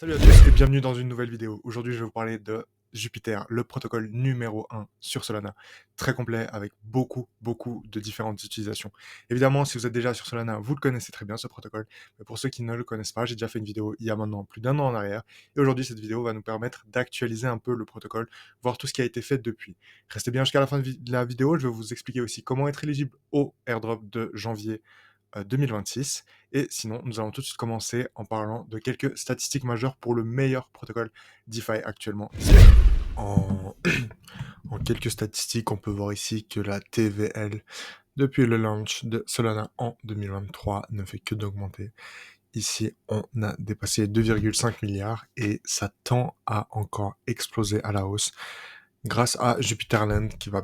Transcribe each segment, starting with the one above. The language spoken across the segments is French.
Salut à tous et bienvenue dans une nouvelle vidéo. Aujourd'hui, je vais vous parler de Jupiter, le protocole numéro 1 sur Solana. Très complet avec beaucoup de différentes utilisations. Évidemment, si vous êtes déjà sur Solana, vous le connaissez très bien ce protocole. Mais pour ceux qui ne le connaissent pas, j'ai déjà fait une vidéo il y a maintenant plus d'un an en arrière. Et aujourd'hui, cette vidéo va nous permettre d'actualiser un peu le protocole, voir tout ce qui a été fait depuis. Restez bien jusqu'à la fin de la vidéo. Je vais vous expliquer aussi comment être éligible au airdrop de janvier 2026. Et sinon, nous allons tout de suite commencer en parlant de quelques statistiques majeures pour le meilleur protocole DeFi actuellement. En, en quelques statistiques, on peut voir ici que la TVL, depuis le launch de Solana en 2023, ne fait que d'augmenter. Ici, on a dépassé 2,5 milliards et ça tend à encore exploser à la hausse grâce à Jupiterland qui va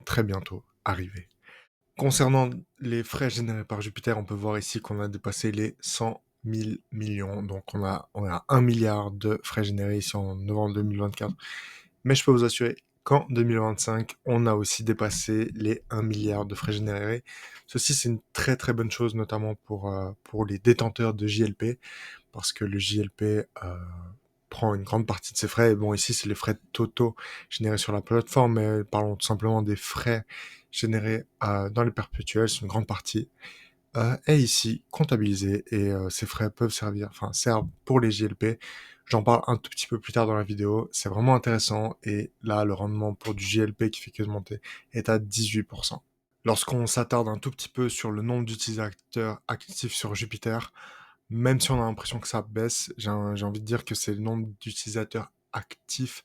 très bientôt arriver. Concernant les frais générés par Jupiter, on peut voir ici qu'on a dépassé les 100 000 millions. Donc on a 1 milliard de frais générés ici en novembre 2024. Mais je peux vous assurer qu'en 2025, on a aussi dépassé les 1 milliard de frais générés. Ceci, c'est une très bonne chose, notamment pour les détenteurs de JLP, parce que le JLP prend une grande partie de ses frais. Et bon, ici, c'est les frais totaux générés sur la plateforme, mais parlons tout simplement des frais générés dans les perpétuels, c'est une grande partie, est ici comptabilisée et ces frais servent pour les JLP. J'en parle un tout petit peu plus tard dans la vidéo, c'est vraiment intéressant et là, le rendement pour du JLP qui fait que monter est à 18%. Lorsqu'on s'attarde un tout petit peu sur le nombre d'utilisateurs actifs sur Jupiter, même si on a l'impression que ça baisse, j'ai envie de dire que c'est le nombre d'utilisateurs actifs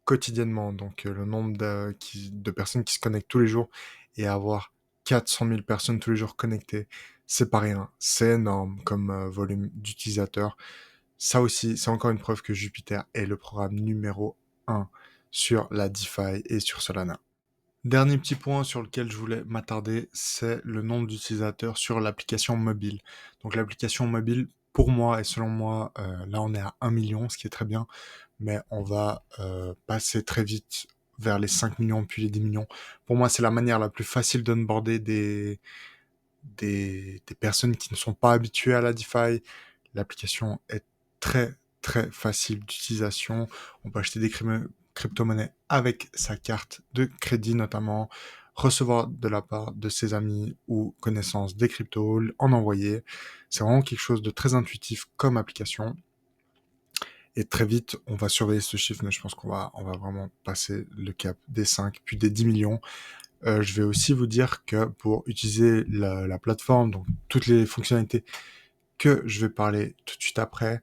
quotidiennement. Donc le nombre de personnes qui se connectent tous les jours et avoir 400 000 personnes tous les jours connectées, c'est pas rien. C'est énorme comme volume d'utilisateurs. Ça aussi, c'est encore une preuve que Jupiter est le programme numéro 1 sur la DeFi et sur Solana. Dernier petit point sur lequel je voulais m'attarder, c'est le nombre d'utilisateurs sur l'application mobile. Donc l'application mobile, pour moi et selon moi, là on est à 1 million, ce qui est très bien, mais on va passer très vite vers les 5 millions puis les 10 millions. Pour moi, c'est la manière la plus facile d'onboarder des personnes qui ne sont pas habituées à la DeFi. L'application est très facile d'utilisation. On peut acheter des crypto-monnaies avec sa carte de crédit notamment, recevoir de la part de ses amis ou connaissances des cryptos, en envoyer. C'est vraiment quelque chose de très intuitif comme application. Et très vite, on va surveiller ce chiffre, mais je pense qu'on va vraiment passer le cap des 5, puis des 10 millions. Je vais aussi vous dire que pour utiliser la plateforme, donc toutes les fonctionnalités que je vais parler tout de suite après,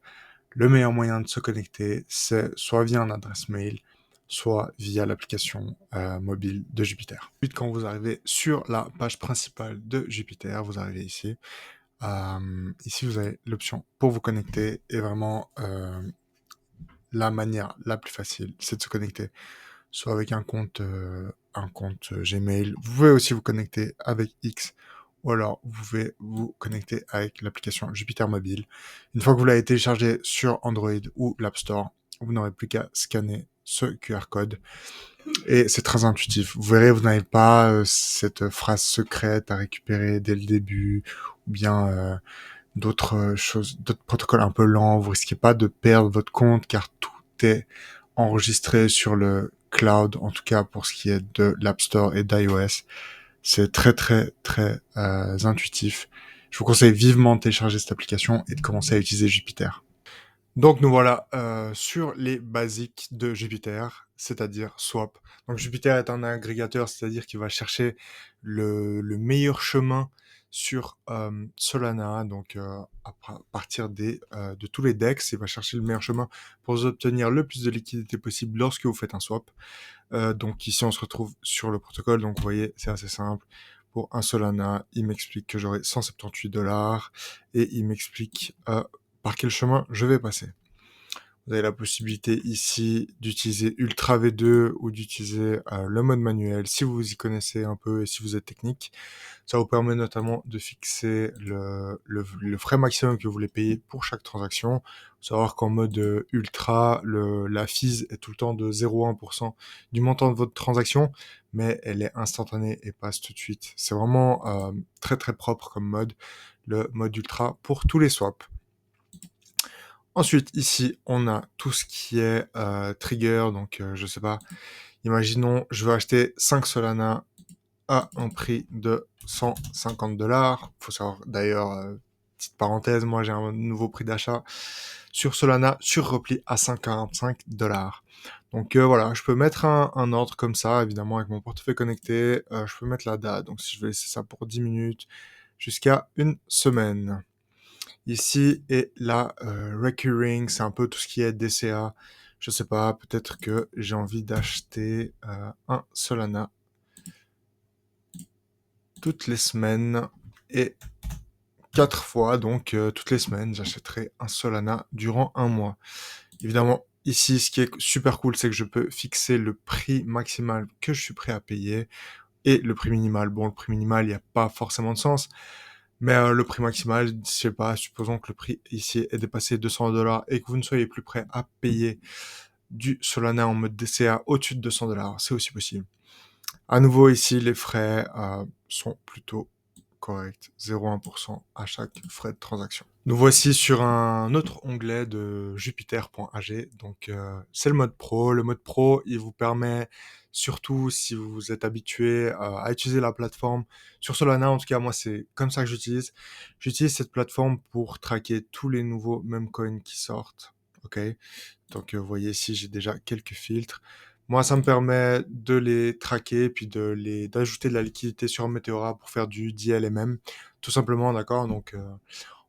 le meilleur moyen de se connecter, c'est soit via une adresse mail, soit via l'application mobile de Jupiter. Ensuite, quand vous arrivez sur la page principale de Jupiter, vous arrivez ici. Ici, vous avez l'option pour vous connecter et vraiment la manière la plus facile, c'est de se connecter soit avec un compte Gmail. Vous pouvez aussi vous connecter avec X ou alors vous pouvez vous connecter avec l'application Jupiter Mobile. Une fois que vous l'avez téléchargé sur Android ou l'App Store, vous n'aurez plus qu'à scanner ce QR code et c'est très intuitif. Vous verrez, vous n'avez pas cette phrase secrète à récupérer dès le début ou bien d'autres choses, d'autres protocoles un peu lents. Vous risquez pas de perdre votre compte car tout est enregistré sur le cloud, en tout cas pour ce qui est de l'App Store et d'iOS. C'est très intuitif. Je vous conseille vivement de télécharger cette application et de commencer à utiliser Jupiter. Donc nous voilà sur les basiques de Jupiter, c'est-à-dire Swap. Donc Jupiter est un agrégateur, c'est-à-dire qu'il va chercher le meilleur chemin sur Solana, donc à partir de tous les DEX, il va chercher le meilleur chemin pour vous obtenir le plus de liquidité possible lorsque vous faites un swap. Donc ici on se retrouve sur le protocole, donc vous voyez c'est assez simple. Pour un Solana, il m'explique que j'aurai 178 dollars et il m'explique par quel chemin je vais passer. Vous avez la possibilité ici d'utiliser Ultra V2 ou d'utiliser le mode manuel si vous vous y connaissez un peu et si vous êtes technique. Ça vous permet notamment de fixer le frais maximum que vous voulez payer pour chaque transaction. Faut savoir qu'en mode Ultra, la fees est tout le temps de 0,1% du montant de votre transaction, mais elle est instantanée et passe tout de suite. C'est vraiment très propre comme mode, le mode Ultra pour tous les swaps. Ensuite, ici, on a tout ce qui est trigger. Donc, je sais pas. Imaginons, je veux acheter 5 Solana à un prix de 150 $. Faut savoir, d'ailleurs, petite parenthèse, moi j'ai un nouveau prix d'achat sur Solana sur repli à 145 $. Donc voilà, je peux mettre un ordre comme ça, évidemment avec mon portefeuille connecté. Je peux mettre la date, donc si je vais laisser ça pour 10 minutes jusqu'à une semaine. Ici est la recurring, c'est un peu tout ce qui est DCA. Je sais pas, peut-être que j'ai envie d'acheter un Solana toutes les semaines et 4 fois, donc toutes les semaines, j'achèterai un Solana durant un mois. Évidemment, ici, ce qui est super cool, c'est que je peux fixer le prix maximal que je suis prêt à payer et le prix minimal. Bon, le prix minimal, il n'y a pas forcément de sens, mais le prix maximal, je sais pas, supposons que le prix ici est dépassé 200 $ et que vous ne soyez plus prêt à payer du Solana en mode DCA au-dessus de 200 $, c'est aussi possible. À nouveau, ici, les frais sont plutôt corrects. 0,1% à chaque frais de transaction. Nous voici sur un autre onglet de Jupiter.ag. Donc, c'est le mode pro. Le mode pro, il vous permet, surtout si vous êtes habitué à utiliser la plateforme sur Solana, en tout cas, moi, c'est comme ça que j'utilise. J'utilise cette plateforme pour traquer tous les nouveaux meme coins qui sortent. Ok. Donc, vous voyez ici, j'ai déjà quelques filtres. Moi, ça me permet de les traquer, puis d'ajouter de la liquidité sur Meteora pour faire du DLMM, tout simplement, d'accord? Donc,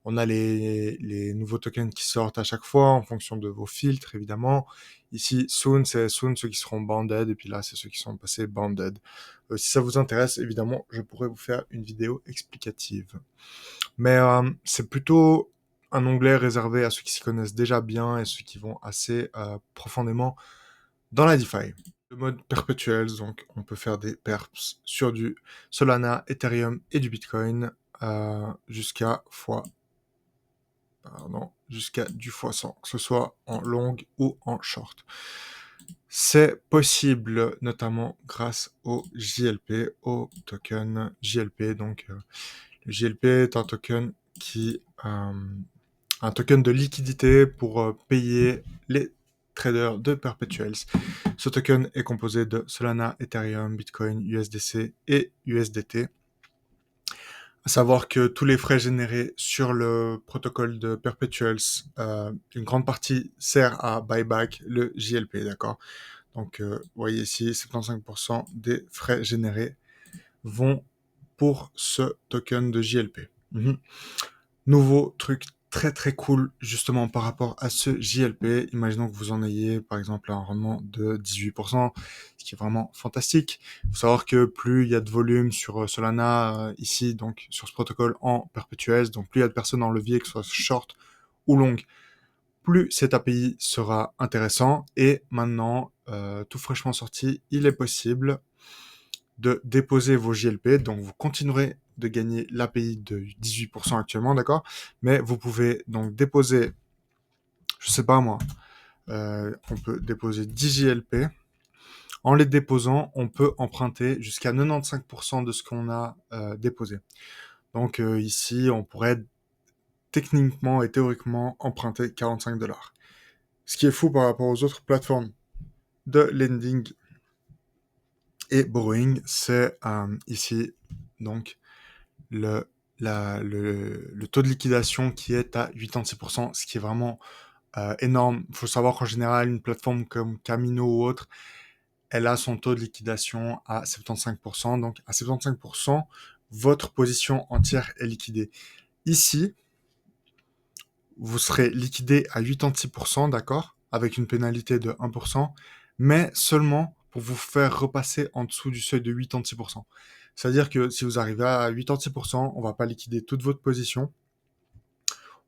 on a les nouveaux tokens qui sortent à chaque fois en fonction de vos filtres, évidemment. Ici, soon, c'est soon ceux qui seront banded, et puis là, c'est ceux qui sont passés banded. Si ça vous intéresse, évidemment, je pourrais vous faire une vidéo explicative. Mais c'est plutôt un onglet réservé à ceux qui s'y connaissent déjà bien et ceux qui vont assez profondément dans la DeFi. Le mode perpetuels, donc on peut faire des perps sur du Solana, Ethereum et du Bitcoin jusqu'à jusqu'à du x100, que ce soit en long ou en short. C'est possible notamment grâce au JLP, au token JLP. Donc le JLP est un token un token de liquidité pour payer les traders de perpetuals. Ce token est composé de Solana, Ethereum, Bitcoin, USDC et USDT. À savoir que tous les frais générés sur le protocole de perpetuals, une grande partie sert à buyback le JLP, d'accord? Donc, vous voyez ici, 75% des frais générés vont pour ce token de JLP. Nouveau truc très très cool justement par rapport à ce JLP. Imaginons que vous en ayez par exemple un rendement de 18%, ce qui est vraiment fantastique. Il faut savoir que plus il y a de volume sur Solana ici, donc sur ce protocole en perpetuels, donc plus il y a de personnes en levier, que ce soit short ou long, plus cet API sera intéressant. Et maintenant, tout fraîchement sorti, il est possible de déposer vos JLP, donc vous continuerez de gagner l'API de 18% actuellement, d'accord? Mais vous pouvez donc déposer, je sais pas moi, on peut déposer 10 JLP. En les déposant, on peut emprunter jusqu'à 95% de ce qu'on a déposé. Donc ici, on pourrait techniquement et théoriquement emprunter 45 $. Ce qui est fou par rapport aux autres plateformes de lending et borrowing, c'est ici donc le, le taux de liquidation qui est à 86%, ce qui est vraiment énorme. Il faut savoir qu'en général, une plateforme comme Camino ou autre, elle a son taux de liquidation à 75%. Donc à 75%, votre position entière est liquidée. Ici, vous serez liquidé à 86%, d'accord, avec une pénalité de 1%, mais seulement pour vous faire repasser en dessous du seuil de 86%. C'est-à-dire que si vous arrivez à 86%, on va pas liquider toute votre position,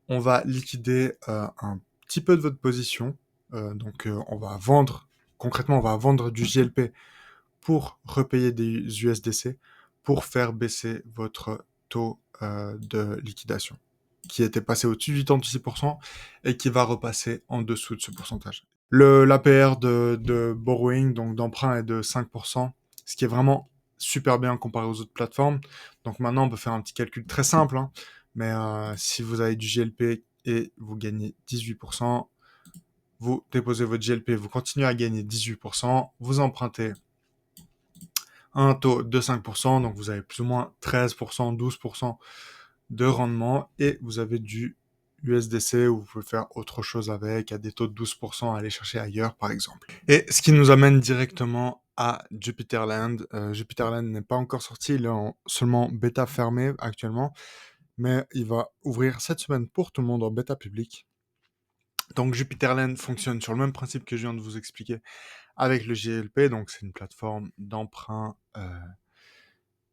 on va liquider un petit peu de votre position, donc on va vendre, concrètement on va vendre du JLP pour repayer des USDC, pour faire baisser votre taux de liquidation, qui était passé au-dessus de 86% et qui va repasser en dessous de ce pourcentage. L'APR de borrowing, donc d'emprunt, est de 5%, ce qui est vraiment super bien comparé aux autres plateformes. Donc maintenant, on peut faire un petit calcul très simple, hein, mais si vous avez du GLP et vous gagnez 18%. Vous déposez votre GLP, vous continuez à gagner 18%. Vous empruntez un taux de 5%, donc vous avez plus ou moins 13%, 12% de rendement et vous avez du USDC où vous pouvez faire autre chose avec, à des taux de 12% à aller chercher ailleurs par exemple. Et ce qui nous amène directement à Jupiterland. Jupiterland n'est pas encore sorti, il est en seulement bêta fermée actuellement, mais il va ouvrir cette semaine pour tout le monde en bêta public. Donc Jupiterland fonctionne sur le même principe que je viens de vous expliquer avec le GLP, donc c'est une plateforme d'emprunt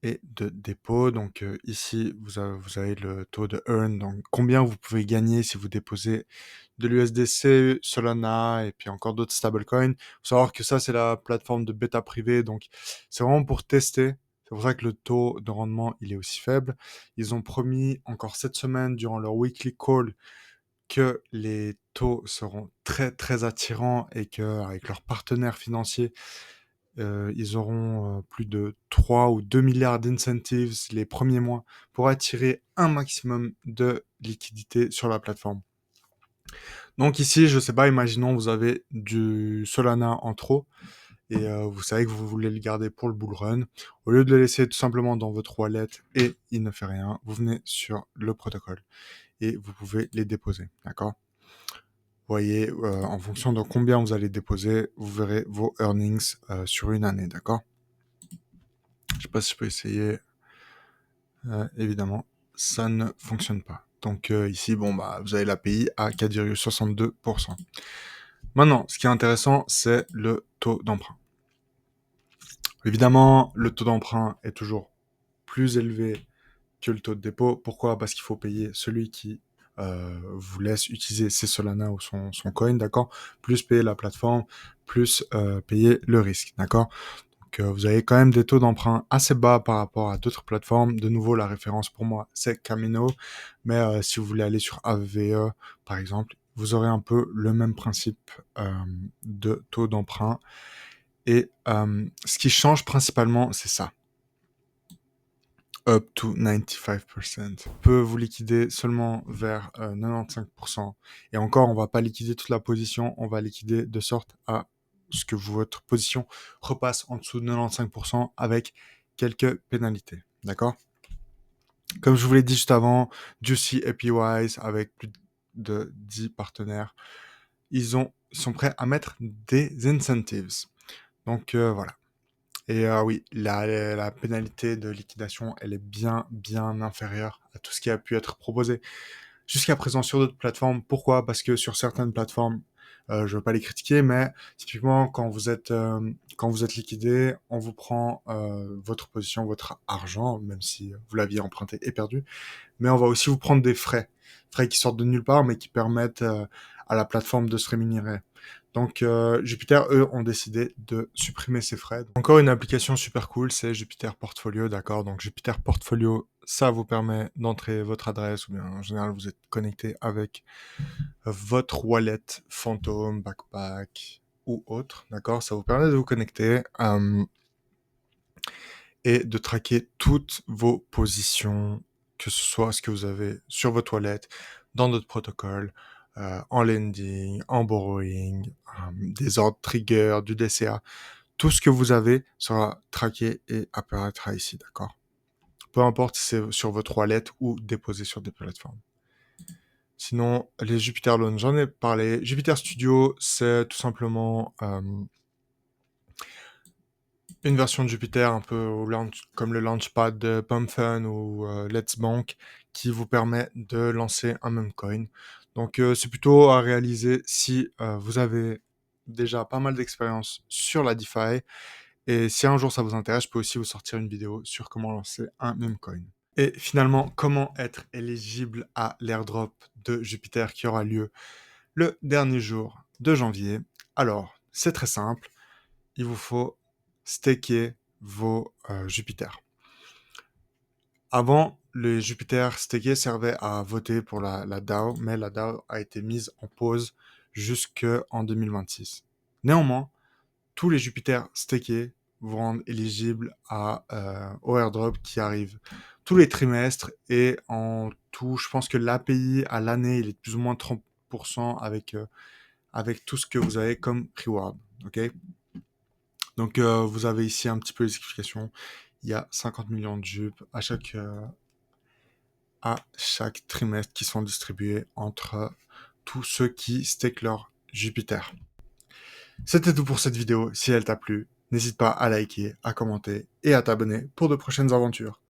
et de dépôt. Donc ici, vous avez le taux de earn, donc combien vous pouvez gagner si vous déposez de l'USDC, Solana et puis encore d'autres stablecoins. Il faut savoir que ça, c'est la plateforme de bêta privée, donc c'est vraiment pour tester. C'est pour ça que le taux de rendement, il est aussi faible. Ils ont promis encore cette semaine, durant leur weekly call, que les taux seront très très attirants et que avec leurs partenaires financiers, ils auront plus de 3 ou 2 milliards d'incentives les premiers mois pour attirer un maximum de liquidités sur la plateforme. Donc ici, je sais pas, imaginons vous avez du Solana en trop et vous savez que vous voulez le garder pour le bull run. Au lieu de le laisser tout simplement dans votre wallet et il ne fait rien, vous venez sur le protocole et vous pouvez les déposer, d'accord? Vous voyez, en fonction de combien vous allez déposer, vous verrez vos earnings sur une année, d'accord? Je sais pas si je peux essayer. Évidemment, ça ne fonctionne pas. Donc ici, bon, bah, vous avez l'API à 4,62%. Maintenant, ce qui est intéressant, c'est le taux d'emprunt. Évidemment, le taux d'emprunt est toujours plus élevé que le taux de dépôt. Pourquoi? Parce qu'il faut payer celui qui vous laisse utiliser ses Solana ou son coin, d'accord? Plus payer la plateforme, plus payer le risque, d'accord? Donc vous avez quand même des taux d'emprunt assez bas par rapport à d'autres plateformes. De nouveau, la référence pour moi, c'est Camino. Mais si vous voulez aller sur AVE, par exemple, vous aurez un peu le même principe de taux d'emprunt. Et ce qui change principalement, c'est ça. Up to 95%. On peut vous liquider seulement vers 95%. Et encore, on va pas liquider toute la position, on va liquider de sorte à ce que votre position repasse en dessous de 95% avec quelques pénalités. D'accord? Comme je vous l'ai dit juste avant, Juicy et PWise, avec plus de 10 partenaires, ils sont prêts à mettre des incentives. Donc voilà. Et oui, la pénalité de liquidation, elle est bien inférieure à tout ce qui a pu être proposé jusqu'à présent sur d'autres plateformes. Pourquoi? Parce que sur certaines plateformes, je ne veux pas les critiquer, mais typiquement quand vous êtes liquidé, on vous prend votre position, votre argent, même si vous l'aviez emprunté et perdu, mais on va aussi vous prendre des frais qui sortent de nulle part, mais qui permettent à la plateforme de se rémunérer. Donc Jupiter, eux, ont décidé de supprimer ces frais. Encore une application super cool, c'est Jupiter Portfolio, d'accord? Donc Jupiter Portfolio, ça vous permet d'entrer votre adresse, ou bien en général vous êtes connecté avec votre wallet Phantom, Backpack ou autre, d'accord? Ça vous permet de vous connecter et de traquer toutes vos positions, que ce soit ce que vous avez sur votre wallet, dans notre protocole, en lending, en borrowing, des ordres trigger, du DCA. Tout ce que vous avez sera traqué et apparaîtra ici, d'accord? Peu importe si c'est sur votre wallet ou déposé sur des plateformes. Sinon, les Jupiter Loans, j'en ai parlé. Jupiter Studio, c'est tout simplement une version de Jupiter un peu comme le Launchpad de Pumpfun ou Let's Bank qui vous permet de lancer un meme coin. Donc c'est plutôt à réaliser si vous avez déjà pas mal d'expérience sur la DeFi et si un jour ça vous intéresse, je peux aussi vous sortir une vidéo sur comment lancer un meme coin. Et finalement, comment être éligible à l'airdrop de Jupiter qui aura lieu le dernier jour de janvier. Alors, c'est très simple, il vous faut staker vos Jupiter. Avant, les Jupiter stakés servaient à voter pour la DAO, mais la DAO a été mise en pause jusqu'en 2026. Néanmoins, tous les Jupiter stakés vous rendre éligible au airdrop qui arrive tous les trimestres. Et en tout, je pense que l'API à l'année, il est de plus ou moins 30% avec tout ce que vous avez comme reward. Ok. Donc vous avez ici un petit peu les explications. Il y a 50 millions de jupes à chaque trimestre qui sont distribués entre tous ceux qui stake leur Jupiter. C'était tout pour cette vidéo. Si elle t'a plu, n'hésite pas à liker, à commenter et à t'abonner pour de prochaines aventures.